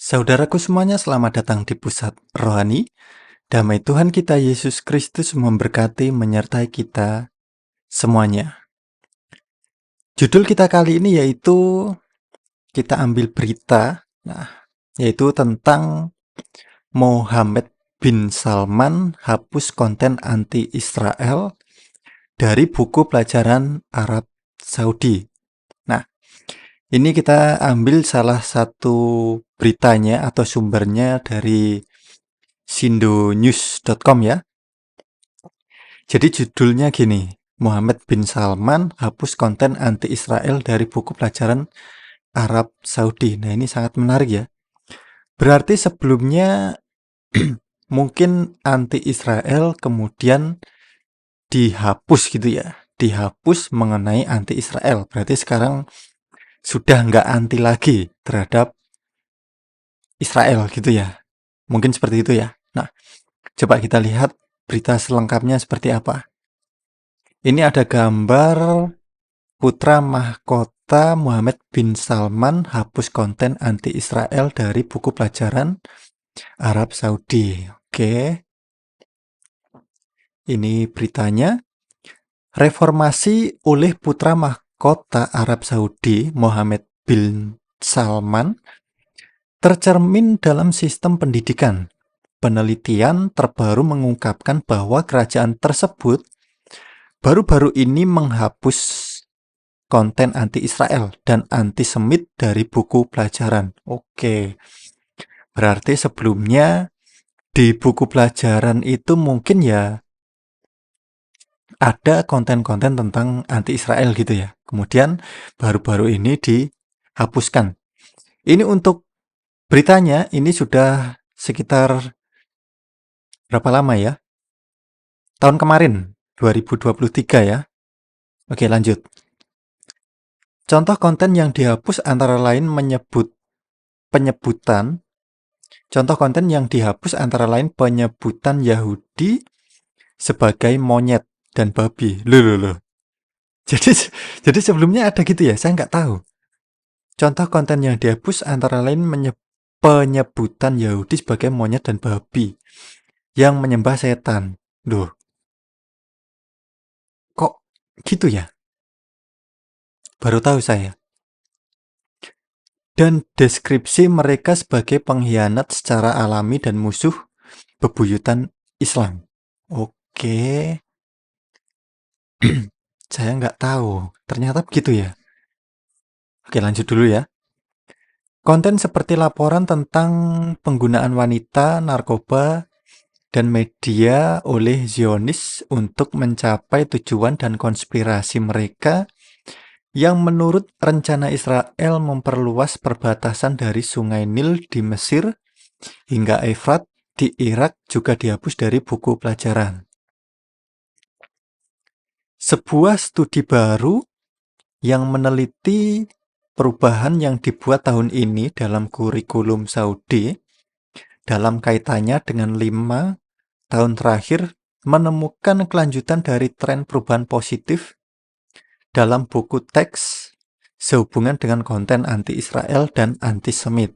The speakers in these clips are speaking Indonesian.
Saudaraku semuanya, selamat datang di Pusat Rohani. Damai Tuhan kita Yesus Kristus memberkati menyertai kita semuanya. Judul kita kali ini yaitu kita ambil berita, yaitu tentang Mohammed bin Salman hapus konten anti-Israel dari buku pelajaran Arab Saudi. Nah, ini kita ambil salah satu beritanya atau sumbernya dari sindonews.com ya. Jadi judulnya gini, Mohammed bin Salman hapus konten anti-Israel dari buku pelajaran Arab Saudi. Nah, ini sangat menarik ya. Berarti sebelumnya mungkin anti-Israel kemudian dihapus gitu ya. Dihapus mengenai anti-Israel. Berarti sekarang sudah nggak anti lagi terhadap Israel gitu ya. Mungkin seperti itu ya. Nah, coba kita lihat berita selengkapnya seperti apa. Ini ada gambar putra mahkota Mohammed bin Salman hapus konten anti-Israel dari buku pelajaran Arab Saudi. Oke. Ini beritanya. Reformasi oleh putra mahkota Arab Saudi Mohammed bin Salman tercermin dalam sistem pendidikan. Penelitian terbaru mengungkapkan bahwa kerajaan tersebut baru-baru ini menghapus konten anti-Israel dan antisemit dari buku pelajaran. Oke, berarti sebelumnya di buku pelajaran itu mungkin ya ada konten-konten tentang anti-Israel gitu ya. Kemudian baru-baru ini dihapuskan. Ini untuk beritanya, ini sudah sekitar berapa lama ya? Tahun kemarin, 2023 ya. Oke, lanjut. Contoh konten yang dihapus antara lain Contoh konten yang dihapus antara lain penyebutan Yahudi sebagai monyet dan babi. Loh. Jadi sebelumnya ada gitu ya? Saya nggak tahu. Contoh konten yang dihapus antara lain penyebutan Yahudi sebagai monyet dan babi yang menyembah setan. Loh, kok gitu ya? Baru tahu saya. Dan deskripsi mereka sebagai pengkhianat secara alami dan musuh bebuyutan Islam. Oke. Saya nggak tahu. Ternyata begitu ya. Oke, lanjut dulu ya. Konten seperti laporan tentang penggunaan wanita, narkoba, dan media oleh Zionis untuk mencapai tujuan dan konspirasi mereka yang menurut rencana Israel memperluas perbatasan dari Sungai Nil di Mesir hingga Efrat di Irak juga dihapus dari buku pelajaran. Sebuah studi baru yang meneliti perubahan yang dibuat tahun ini dalam kurikulum Saudi dalam kaitannya dengan 5 tahun terakhir menemukan kelanjutan dari tren perubahan positif dalam buku teks sehubungan dengan konten anti-Israel dan antisemit.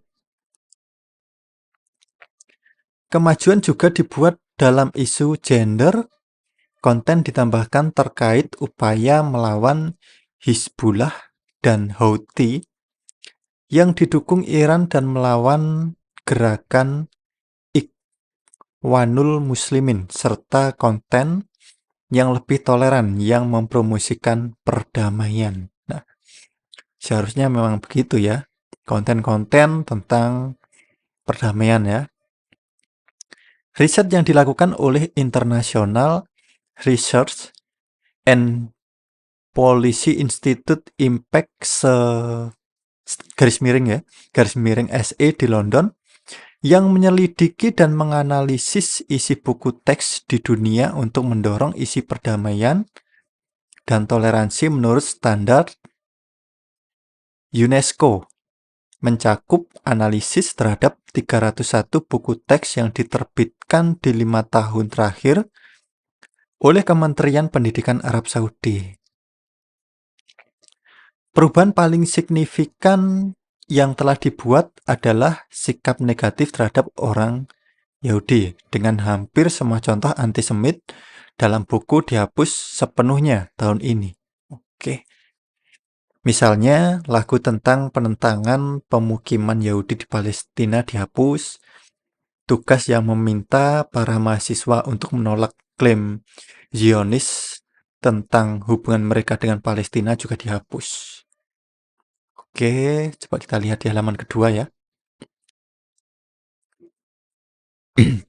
Kemajuan juga dibuat dalam isu gender. Konten ditambahkan terkait upaya melawan Hizbullah dan Houthi yang didukung Iran dan melawan gerakan Ikhwanul Muslimin serta konten yang lebih toleran yang mempromosikan perdamaian. Nah, seharusnya memang begitu ya. Konten-konten tentang perdamaian ya. Riset yang dilakukan oleh International Research and Policy Institute Impact garis miring SE di London yang menyelidiki dan menganalisis isi buku teks di dunia untuk mendorong isi perdamaian dan toleransi menurut standar UNESCO, mencakup analisis terhadap 301 buku teks yang diterbitkan di 5 tahun terakhir oleh Kementerian Pendidikan Arab Saudi. Perubahan paling signifikan yang telah dibuat adalah sikap negatif terhadap orang Yahudi dengan hampir semua contoh antisemit dalam buku dihapus sepenuhnya tahun ini. Oke. Misalnya, lagu tentang penentangan pemukiman Yahudi di Palestina dihapus, tugas yang meminta para mahasiswa untuk menolak klaim Zionis tentang hubungan mereka dengan Palestina juga dihapus. Oke, coba kita lihat di halaman kedua ya.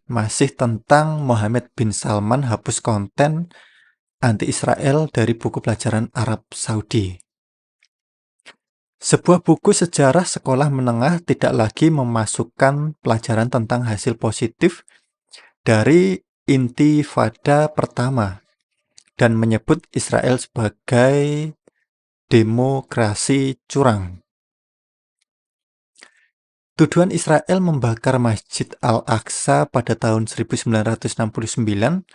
Masih tentang Mohammed bin Salman hapus konten anti-Israel dari buku pelajaran Arab Saudi. Sebuah buku sejarah sekolah menengah tidak lagi memasukkan pelajaran tentang hasil positif dari Intifada pertama dan menyebut Israel sebagai demokrasi curang. Tuduhan Israel membakar Masjid Al-Aqsa pada tahun 1969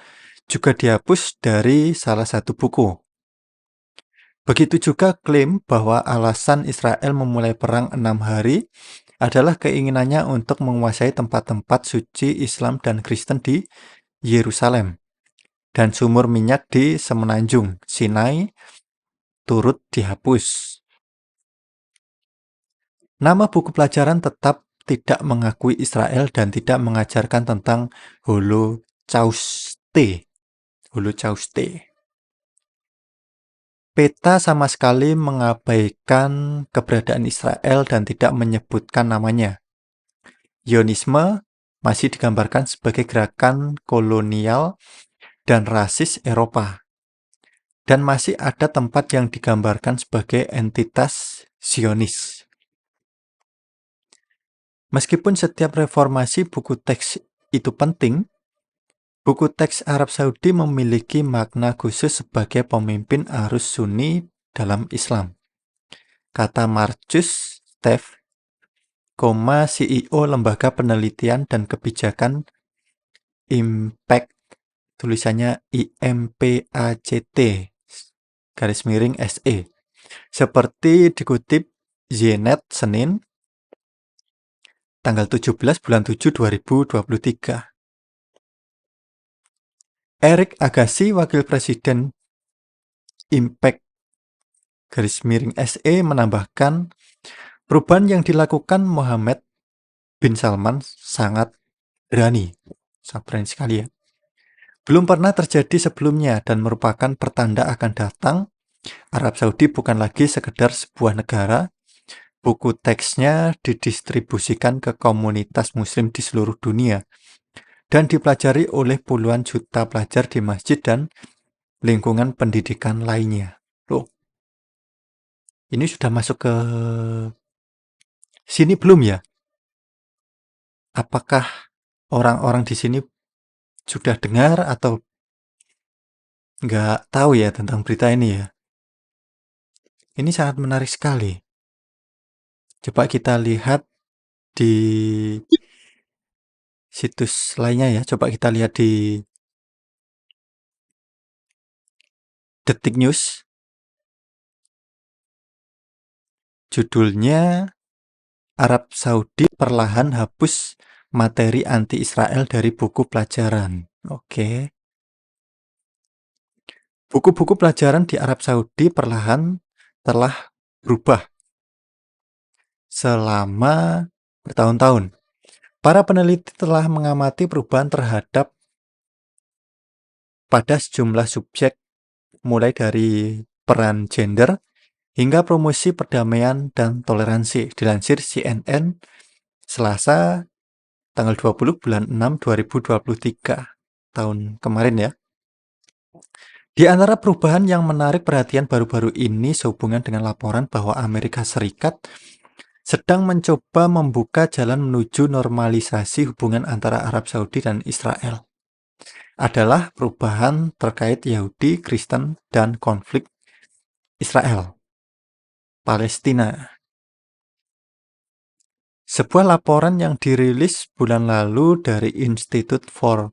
juga dihapus dari salah satu buku. Begitu juga klaim bahwa alasan Israel memulai perang 6 hari adalah keinginannya untuk menguasai tempat-tempat suci Islam dan Kristen di Yerusalem dan sumur minyak di Semenanjung Sinai turut dihapus. Nama buku pelajaran tetap tidak mengakui Israel dan tidak mengajarkan tentang Holocauste. Peta sama sekali mengabaikan keberadaan Israel dan tidak menyebutkan namanya. Zionisme masih digambarkan sebagai gerakan kolonial dan rasis Eropa. Dan masih ada tempat yang digambarkan sebagai entitas Zionis. Meskipun setiap reformasi buku teks itu penting, buku teks Arab Saudi memiliki makna khusus sebagai pemimpin arus Sunni dalam Islam. Kata Marcus Steph, CEO Lembaga Penelitian dan Kebijakan Impact, tulisannya IMPACT, _SE. Seperti dikutip Znet Senin, tanggal 17 bulan 7 2023. Eric Agassi, Wakil Presiden Impact _SE menambahkan, perubahan yang dilakukan Mohammed bin Salman sangat berani sekali ya. Belum pernah terjadi sebelumnya dan merupakan pertanda akan datang. Arab Saudi bukan lagi sekedar sebuah negara. Buku teksnya didistribusikan ke komunitas muslim di seluruh dunia dan dipelajari oleh puluhan juta pelajar di masjid dan lingkungan pendidikan lainnya. Loh, ini sudah masuk ke sini belum ya? Apakah orang-orang di sini sudah dengar atau nggak tahu ya tentang berita ini ya? Ini sangat menarik sekali. Coba kita lihat di situs lainnya ya. Coba kita lihat di Detik News. Judulnya, Arab Saudi perlahan hapus materi anti-Israel dari buku pelajaran. Oke. Buku-buku pelajaran di Arab Saudi perlahan telah berubah selama bertahun-tahun. Para peneliti telah mengamati perubahan terhadap pada sejumlah subjek, mulai dari peran gender hingga promosi perdamaian dan toleransi. Dilansir CNN Selasa tanggal 20 bulan 6 2023 tahun kemarin ya. Di antara perubahan yang menarik perhatian baru-baru ini sehubungan dengan laporan bahwa Amerika Serikat sedang mencoba membuka jalan menuju normalisasi hubungan antara Arab Saudi dan Israel adalah perubahan terkait Yahudi, Kristen, dan konflik Israel Palestina. Sebuah laporan yang dirilis bulan lalu dari Institute for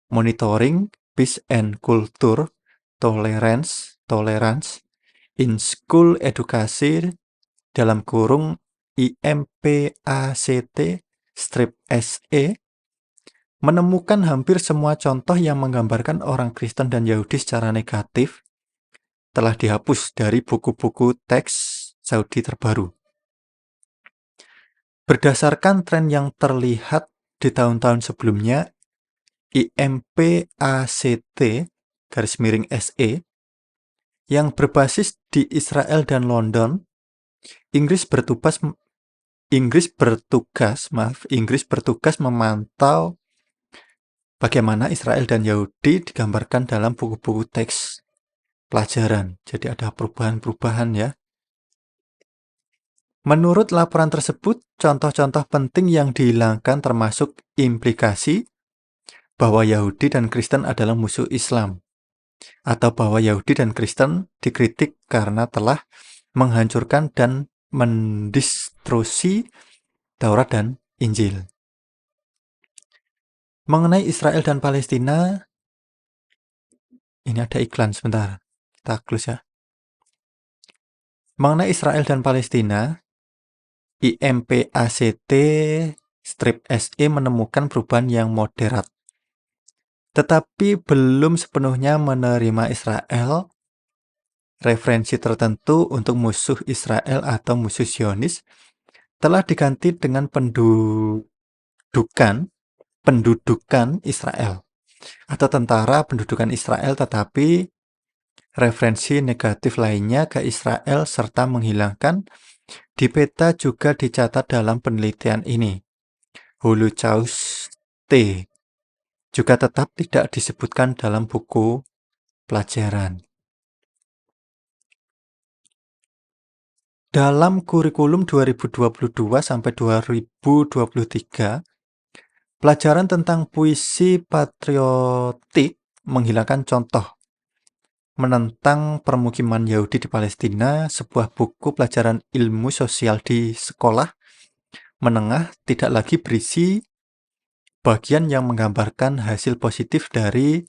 Monitoring Peace and Culture Tolerance in School Education IMPACT-SE menemukan hampir semua contoh yang menggambarkan orang Kristen dan Yahudi secara negatif telah dihapus dari buku-buku teks Saudi terbaru. Berdasarkan tren yang terlihat di tahun-tahun sebelumnya, IMPACT-SE yang berbasis di Israel dan London, Inggris bertugas memantau bagaimana Israel dan Yahudi digambarkan dalam buku-buku teks pelajaran. Jadi ada perubahan-perubahan ya. Menurut laporan tersebut, contoh-contoh penting yang dihilangkan termasuk implikasi bahwa Yahudi dan Kristen adalah musuh Islam, atau bahwa Yahudi dan Kristen dikritik karena telah menghancurkan dan mendistruksi Taurat dan Injil. Mengenai Israel dan Palestina, ini ada iklan sebentar, kita close ya. Mengenai Israel dan Palestina, IMPACT-SE menemukan perubahan yang moderat, tetapi belum sepenuhnya menerima Israel. Referensi tertentu untuk musuh Israel atau musuh Zionis telah diganti dengan pendudukan Israel atau tentara pendudukan Israel, tetapi referensi negatif lainnya ke Israel serta menghilangkan di peta juga dicatat dalam penelitian ini. Holocaust juga tetap tidak disebutkan dalam buku pelajaran. Dalam kurikulum 2022 sampai 2023, pelajaran tentang puisi patriotik menghilangkan contoh menentang permukiman Yahudi di Palestina. Sebuah buku pelajaran ilmu sosial di sekolah menengah tidak lagi berisi bagian yang menggambarkan hasil positif dari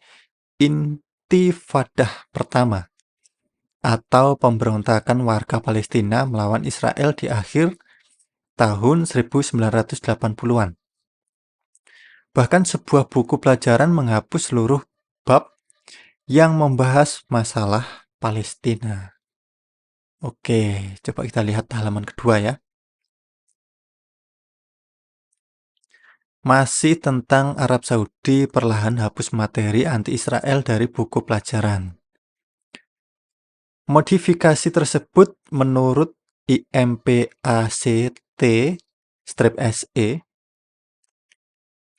Intifadah pertama atau pemberontakan warga Palestina melawan Israel di akhir tahun 1980-an. Bahkan sebuah buku pelajaran menghapus seluruh bab yang membahas masalah Palestina. Oke, coba kita lihat halaman kedua ya. Masih tentang Arab Saudi perlahan hapus materi anti-Israel dari buku pelajaran. Modifikasi tersebut menurut IMPACT-SE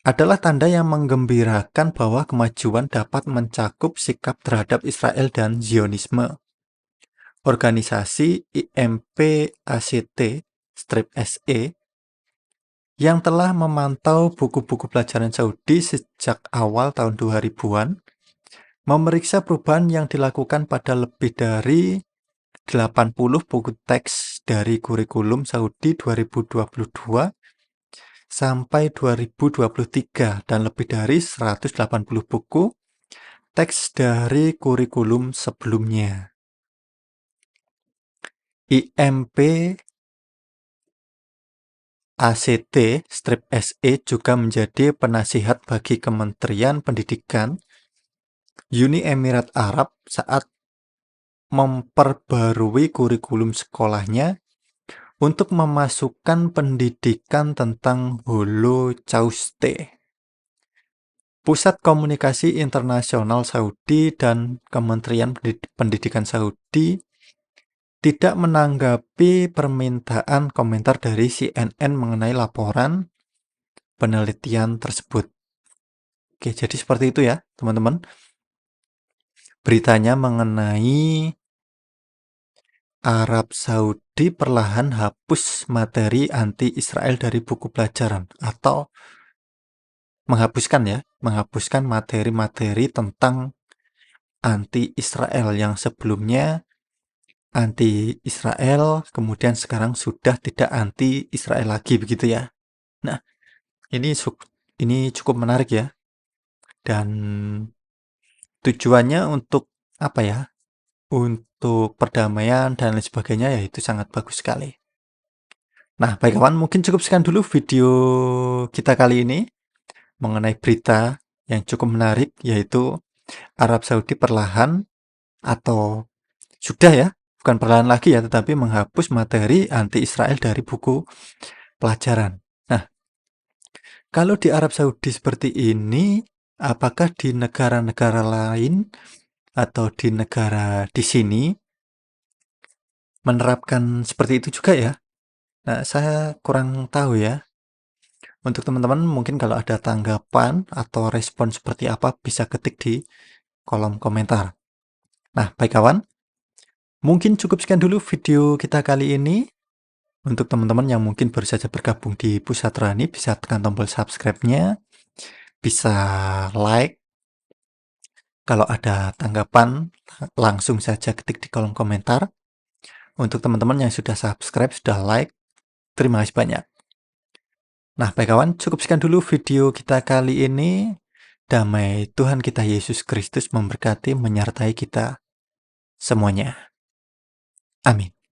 adalah tanda yang menggembirakan bahwa kemajuan dapat mencakup sikap terhadap Israel dan Zionisme. Organisasi IMPACT-SE yang telah memantau buku-buku pelajaran Saudi sejak awal tahun 2000-an memeriksa perubahan yang dilakukan pada lebih dari 80 buku teks dari kurikulum Saudi 2022 sampai 2023 dan lebih dari 180 buku teks dari kurikulum sebelumnya. IMPACT-SE juga menjadi penasihat bagi Kementerian Pendidikan Uni Emirat Arab saat memperbarui kurikulum sekolahnya untuk memasukkan pendidikan tentang Holocaust. Pusat Komunikasi Internasional Saudi dan Kementerian Pendidikan Saudi tidak menanggapi permintaan komentar dari CNN mengenai laporan penelitian tersebut. Oke, jadi seperti itu ya, teman-teman. Beritanya mengenai Arab Saudi perlahan hapus materi anti-Israel dari buku pelajaran atau menghapuskan materi-materi tentang anti-Israel yang sebelumnya anti-Israel, kemudian sekarang sudah tidak anti-Israel lagi begitu ya. Nah, ini cukup menarik ya. Dan tujuannya untuk apa ya? Untuk perdamaian dan lain sebagainya, ya itu sangat bagus sekali. Nah, baik kawan, mungkin cukup sekian dulu video kita kali ini mengenai berita yang cukup menarik, yaitu Arab Saudi perlahan atau sudah ya, bukan perlahan lagi ya, tetapi menghapus materi anti-Israel dari buku pelajaran. Nah, kalau di Arab Saudi seperti ini, apakah di negara-negara lain atau di negara di sini menerapkan seperti itu juga ya? Nah, saya kurang tahu ya. Untuk teman-teman mungkin kalau ada tanggapan atau respon seperti apa bisa ketik di kolom komentar. Nah, baik kawan, mungkin cukup sekian dulu video kita kali ini. Untuk teman-teman yang mungkin baru saja bergabung di Pusat Rani, bisa tekan tombol subscribe-nya, bisa like. Kalau ada tanggapan, langsung saja ketik di kolom komentar. Untuk teman-teman yang sudah subscribe, sudah like, terima kasih banyak. Nah, baik kawan, cukup sekian dulu video kita kali ini. Damai Tuhan kita Yesus Kristus memberkati, menyertai kita semuanya. Amin.